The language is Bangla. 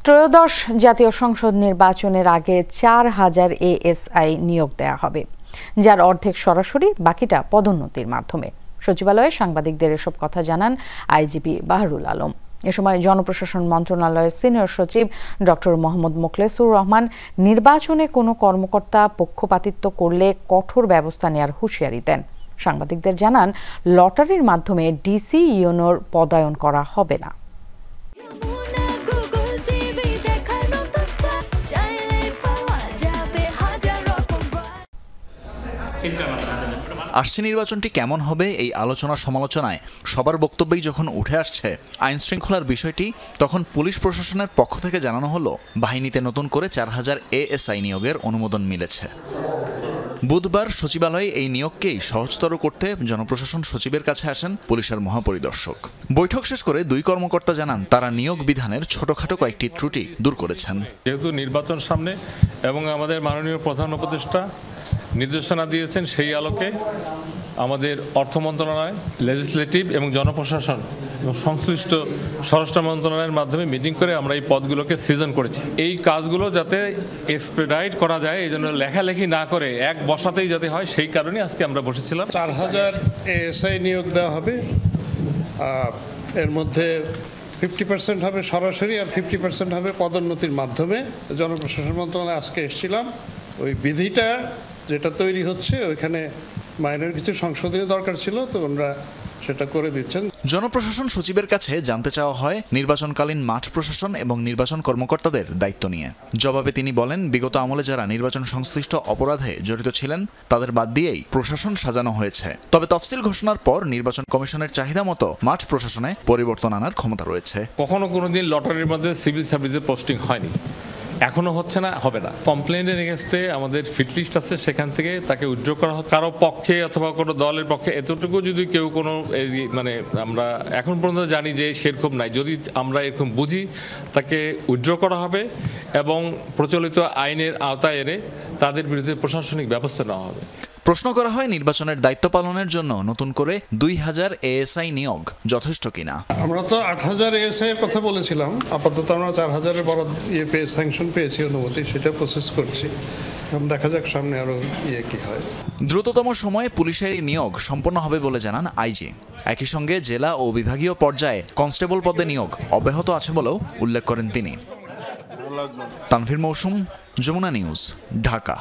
ত্রয়োদশ জাতীয় সংসদ নির্বাচনের আগে ৪,০০০ এএসআই নিয়োগ দেয়া হবে, যার অর্ধেক সরাসরি, বাকিটা পদোন্নতির মাধ্যমে। সচিবালয়ে সাংবাদিকদের এসব কথা জানান আইজিপি বাহরুল আলম। এ সময় জনপ্রশাসন মন্ত্রণালয়ের সিনিয়র সচিব ডক্টর মোহাম্মদ মোখলেসুর রহমান নির্বাচনে কোনো কর্মকর্তা পক্ষপাতিত্ব করলে কঠোর ব্যবস্থা নেওয়ার হুঁশিয়ারি দেন। সাংবাদিকদের জানান, লটারির মাধ্যমে ডিসি ইউনোর পদায়ন করা হবে না। আসছে নির্বাচনটি কেমন হবে, এই আলোচনা সমালোচনায় সবার বক্তব্যেই যখন উঠে আসছে আইন শৃঙ্খলার বিষয়টি, তখন পুলিশ প্রশাসনের পক্ষ থেকে জানানো হলো বাহিনীতে নতুন করে ৪,০০০ এএসআই নিয়োগের অনুমোদন মিলেছে। বুধবার সচিবালয়ে এই নিয়োগকেই সহজতর করতে জনপ্রশাসন সচিবের কাছে আসেন পুলিশের মহাপরিদর্শক। বৈঠক শেষ করে দুই কর্মকর্তা জানান, তারা নিয়োগ বিধানের ছোটখাটো কয়েকটি ত্রুটি দূর করেছেন। যেহেতু নির্বাচন সামনে এবং আমাদের মাননীয় প্রধান উপদেষ্টা নির্দেশনা দিয়েছেন, সেই আলোকে আমাদের অর্থ মন্ত্রণালয়, লেজিসলেটিভ এবং জনপ্রশাসন এবং সংশ্লিষ্ট স্বরাষ্ট্র মন্ত্রণালয়ের মাধ্যমে মিটিং করে আমরা এই পদগুলোকে সৃজন করেছি। এই কাজগুলো যাতে এক্সপেডাইট করা যায়, এই জন্য লেখালেখি না করে এক বসাতেই যাতে হয়, সেই কারণে আজকে আমরা বসেছিলাম। ৪,০০০ এএসআই নিয়োগ দেওয়া হবে। এর মধ্যে 50% হবে সরাসরি আর 50% হবে পদোন্নতির মাধ্যমে। জনপ্রশাসন মন্ত্রণালয়ে আজকে এসেছিলাম, ওই বিধিটা যেটা তৈরি হচ্ছে ওইখানে মাইনের কিছু সংশোধনী দরকার ছিল, তো আমরা সেটা করে দিচ্ছেন। জনপ্রশাসন সচিবের কাছে জানতে চাওয়া হয় নির্বাচনকালীন মাঠ প্রশাসন এবং নির্বাচন কর্মকর্তাদের দায়িত্ব নিয়ে। জবাবে তিনি বলেন, বিগত আমলে যারা নির্বাচন সংশ্লিষ্ট অপরাধে জড়িত ছিলেন তাদের বাদ দিয়েই প্রশাসন সাজানো হয়েছে। তবে তফসিল ঘোষণার পর নির্বাচন কমিশনের চাহিদা মতো মাঠ প্রশাসনে পরিবর্তন আনার ক্ষমতা রয়েছে। কখনো কোনোদিন লটারির মধ্যে সিভিল সার্ভিসে পোস্টিং হয়নি, এখনো হচ্ছে না, হবে না। কমপ্লেনের এগেনস্টে আমাদের ফিটলিস্ট আছে, সেখান থেকে তাকে উইথড্র করা হয়। কারো পক্ষে অথবা কোনো দলের পক্ষে এতটুকু যদি কেউ কোনো মানে আমরা এখন পর্যন্ত জানি যে সেরকম নাই, যদি আমরা এরকম বুঝি তাকে উইথড্র করা হবে এবং প্রচলিত আইনের আওতায় এনে তাদের বিরুদ্ধে প্রশাসনিক ব্যবস্থা নেওয়া হবে। প্রশ্ন করা হয় নির্বাচনের দায়িত্ব পালনের জন্য নতুন করে ২,০০০ এএসআই নিয়োগ যথেষ্ট কিনা। আমরা তো ৮,০০০ এএসআই এর কথা বলেছিলাম, আপাতত আমরা ৪,০০০-এর বড় স্যাংশন পেয়েছি, অনুমতি, সেটা প্রসেস করছি। দেখা যাক সামনে আরো কি হয়। দ্রুততম সময়ে পুলিশের নিয়োগ সম্পন্ন হবে বলে জানান আইজি। একই সঙ্গে জেলা ও বিভাগীয় পর্যায়ে কনস্টেবল পদে নিয়োগ অব্যাহত আছে বলেও উল্লেখ করেন তিনি। তানভীর মৌসুম, যমুনা নিউজ, ঢাকা।